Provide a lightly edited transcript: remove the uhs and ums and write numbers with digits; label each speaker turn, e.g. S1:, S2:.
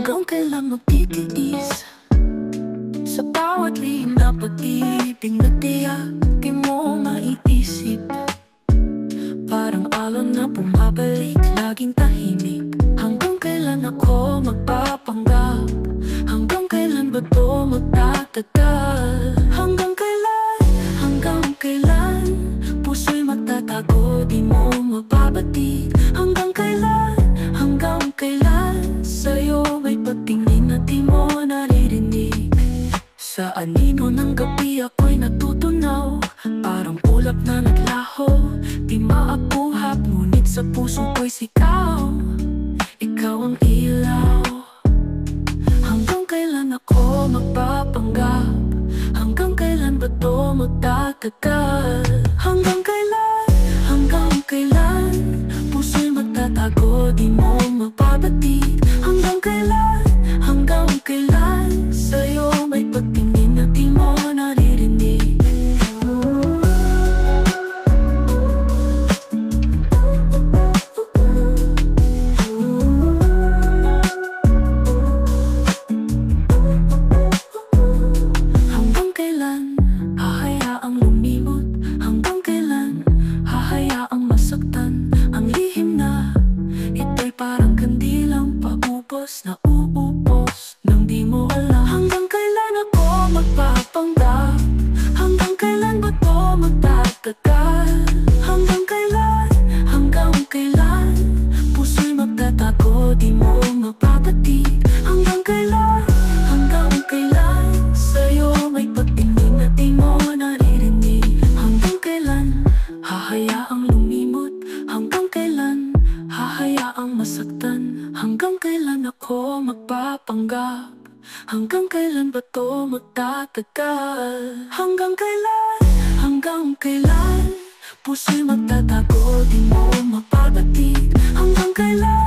S1: Hanggang kailan magtitiis sa bawat lihim na pag-ibig na tiyak di mo maiisip? Parang alon na bumabalik, laging tahimik. Hanggang kailan ako magpapanggap? Hanggang kailan ba to magtatagal? Hanggang kailan? Hanggang kailan? Puso'y magtatago, di mo mababatik. Hanggang kailan? Hanggang kailan? Sa'yo may pagtingin na di mo naririnig. Sa anino ng gabi ako'y natutunaw, parang ulap na naglaho, di maabuhap, ngunit sa puso ko'y sigaw. Ikaw ang ilaw. Hanggang kailan ako magpapanggap? Hanggang kailan ba to magtatagal? Hanggang kailan? Hanggang kailan? Puso'y magtatago, di mo mababatik. Hanggang kailan? Hanggang kailan? Sa'yo may pagtingin na di mo naririnig. Hanggang kailan hahayaang lumimot? Hanggang kailan hahayaang masaktan? Ang lihim na ito'y parang kandilang paubos na uubos nang di mo alam. Hanggang kailan ako magpapanggap? Hanggang kailan ba to magtatagal? Hanggang kailan? Hanggang kailan? Puso'y magtatago, di mo mapapatig. Hanggang kailan? Hanggang kailan? Sa'yo may pagtingin na di mo naririnig. Hanggang kailan hahayaang lumimot? Hanggang kailan hahayaang masaktan? Hanggang kailan ako magpapanggap? Hanggang kailan ba to magtatagal? Hanggang kailan? Hanggang kailan? Puso'y magtatago, di mo mapapatig. Hanggang kailan?